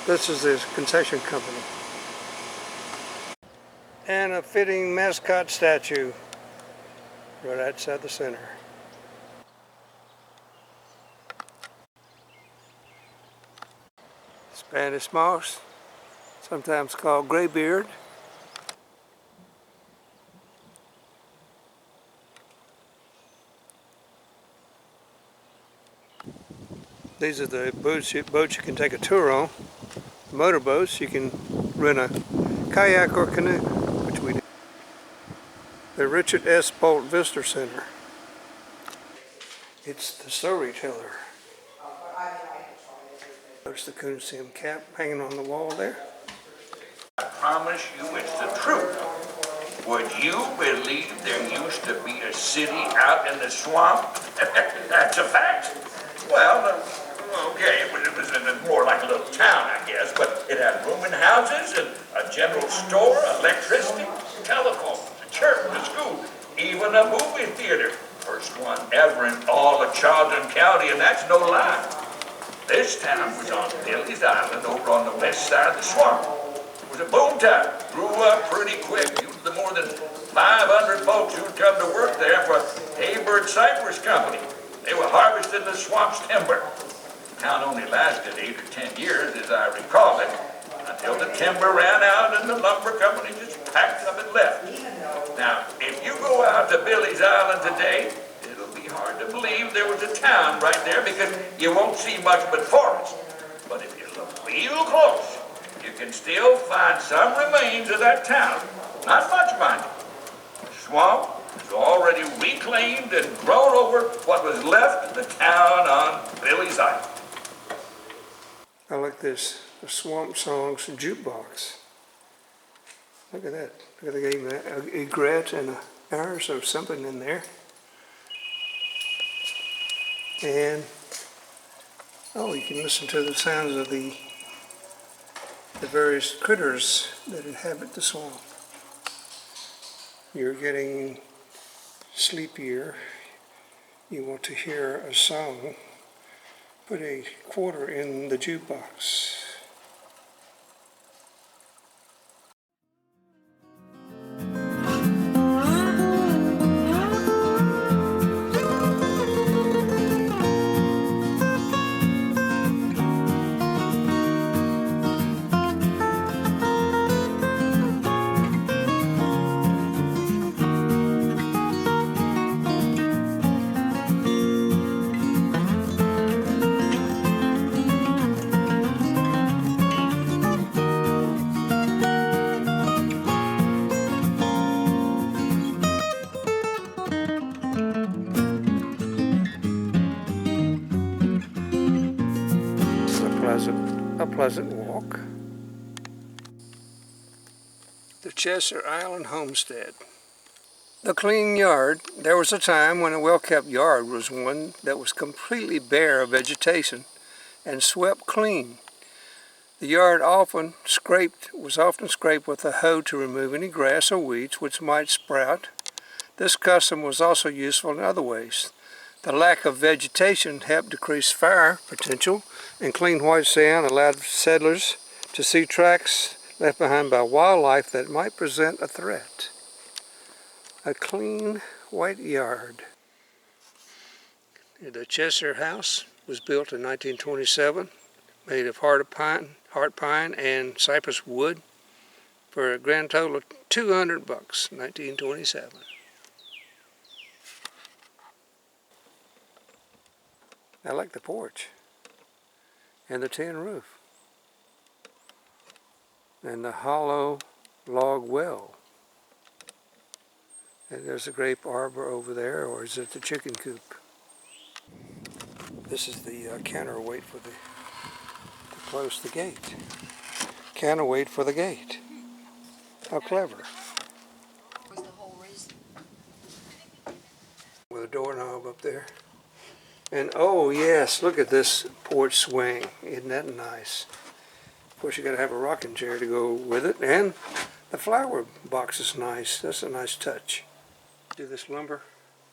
This is the concession company. And a fitting mascot statue right outside the center. Spanish moss, sometimes called graybeard. These are the boats you can take a tour on. Motorboats, you can rent a kayak or canoe, which we did. The Richard S. Bolt Visitor Center. It's the storyteller. There's the coonskin cap hanging on the wall there. I promise you it's the truth. Would you believe there used to be a city out in the swamp? That's a fact. Well, okay, it was more like a little town, I guess, but it had rooming houses and a general store, electricity, telephones, a church, a school, even a movie theater. First one ever in all of Charlton County, and that's no lie. This town was on Billy's Island over on the west side of the swamp. It was a boom town. Grew up pretty quick due to the more than 500 folks who'd come to work there for Haybird Cypress Company. They were harvesting the swamp's timber. The town only lasted 8 or 10 years, as I recall it, until the timber ran out and the lumber company just packed up and left. Now, if you go out to Billy's Island today, it'll be hard to believe there was a town right there because you won't see much but forest. But if you look real close, you can still find some remains of that town. Not much, mind you. The swamp is already reclaimed and grown over what was left of the town on Billy's Island. I like this, the Swamp Songs Jukebox. Look at that. Look at the game, a egret and an ours or something in there. And, oh, you can listen to the sounds of the various critters that inhabit the swamp. You're getting sleepier. You want to hear a song. Put a quarter in the jukebox. A pleasant walk. The Chester Island Homestead. The clean yard. There was a time when a well-kept yard was one that was completely bare of vegetation and swept clean. The yard was often scraped with a hoe to remove any grass or weeds which might sprout. This custom was also useful in other ways. The lack of vegetation helped decrease fire potential, and clean white sand allowed settlers to see tracks left behind by wildlife that might present a threat. A clean white yard. The Chester house was built in 1927, made of heart pine and cypress wood, for a grand total of $200, 1927. I like the porch and the tin roof and the hollow log well. And there's a grape arbor over there, or is it the chicken coop? This is the counterweight for to close the gate. Counterweight for the gate. How clever. Was the whole reason. With a doorknob up there. And oh yes, look at this porch swing. Isn't that nice? Of course you gotta have a rocking chair to go with it, and the flower box is nice. That's a nice touch. Do this lumber.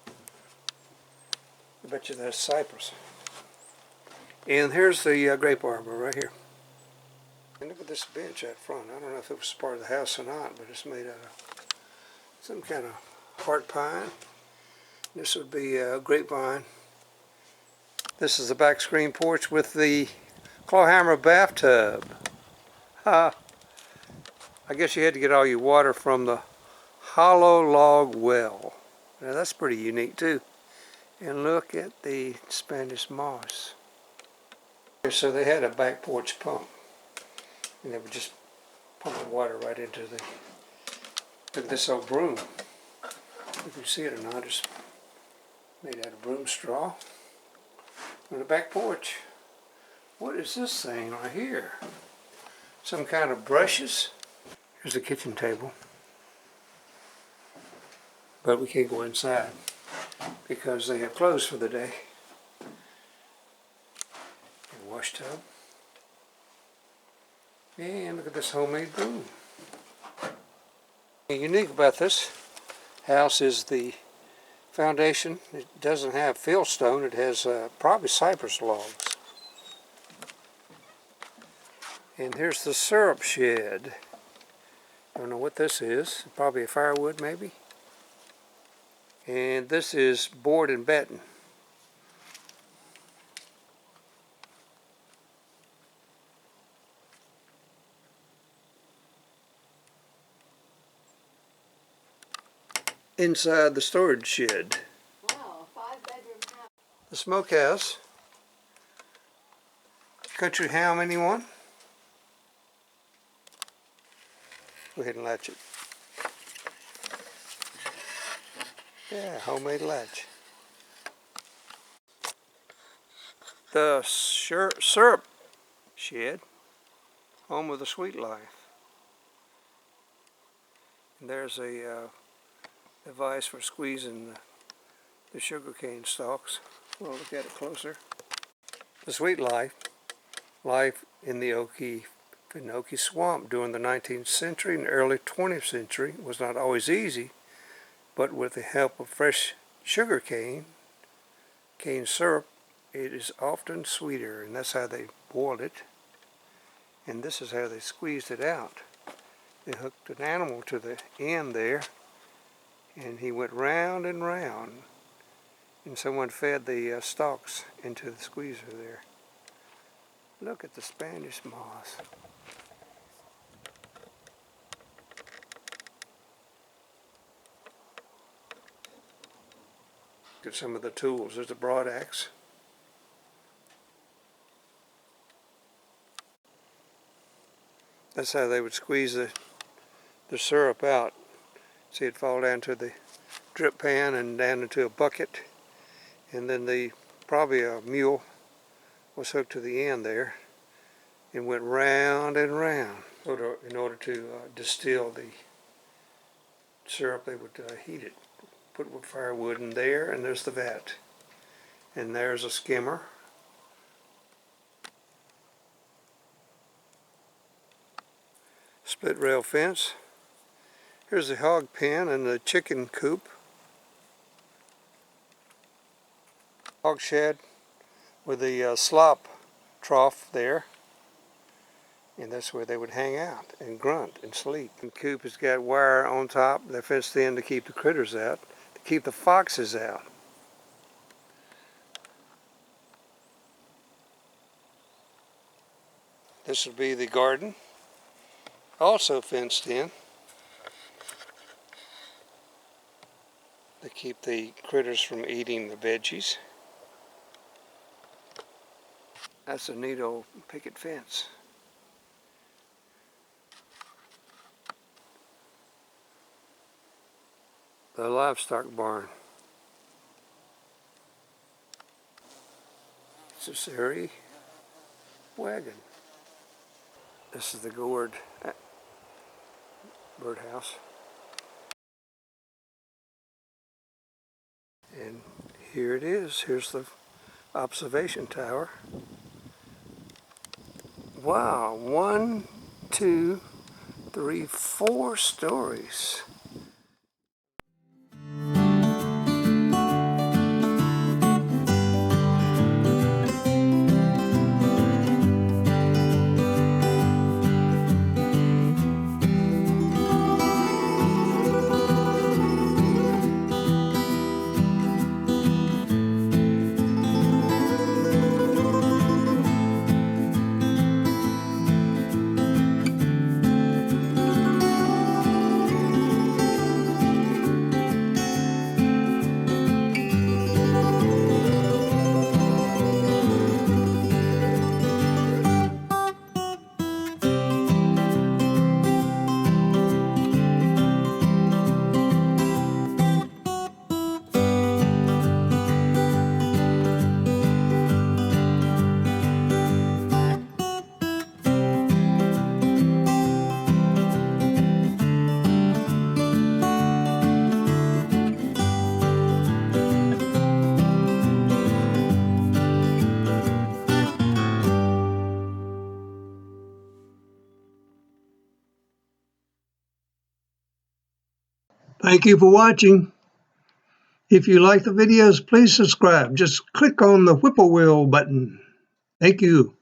I bet you that's cypress. And here's the grape arbor right here. And look at this bench out front. I don't know if it was part of the house or not, but it's made out of some kind of heart pine. This would be a grapevine. This is the back screen porch with the clawhammer bathtub. I guess you had to get all your water from the hollow log well. Now that's pretty unique too. And look at the Spanish moss. So they had a back porch pump. And they would just pump the water right into the, look at this old broom. If you see it or not, it's made out of broom straw. On the back porch, what is this thing right here? Some kind of brushes. Here's the kitchen table. But we can't go inside because they have closed for the day. A wash tub. And look at this homemade broom. Unique about this house is the foundation. It doesn't have fieldstone. It has probably cypress logs. And here's the syrup shed. Don't know what this is. Probably a firewood maybe. And this is board and batten. Inside the storage shed. Wow, 5-bedroom house. The smokehouse. Country ham, anyone? Go ahead and latch it. Yeah, homemade latch. The syrup shed, home of the Sweet Life. And there's a device for squeezing the sugarcane stalks. We'll look at it closer. The Sweet Life, life in the Okefenokee Swamp during the 19th century and early 20th century was not always easy, but with the help of fresh sugarcane, cane syrup, it is often sweeter, and that's how they boiled it. And this is how they squeezed it out. They hooked an animal to the end there, and he went round and round, and someone fed the stalks into the squeezer there. Look at the Spanish moss. Look at some of the tools. There's a broad axe. That's how they would squeeze the syrup out. See it fall down to the drip pan and down into a bucket, and then probably a mule was hooked to the end there and went round and round. So in order to distill the syrup, they would heat it. Put firewood in there, and there's the vat. And there's a skimmer. Split rail fence. Here's the hog pen and the chicken coop. Hog shed with the slop trough there. And that's where they would hang out and grunt and sleep. And the coop has got wire on top. They're fenced in to keep the critters out, to keep the foxes out. This would be the garden, also fenced in, to keep the critters from eating the veggies. That's a neat old picket fence. The livestock barn. It's a Surrey wagon. This is the gourd birdhouse. And here it is. Here's the observation tower. Wow, 1, 2, 3, 4 stories. Thank you for watching. If you like the videos, please subscribe. Just click on the whippoorwill button. Thank you.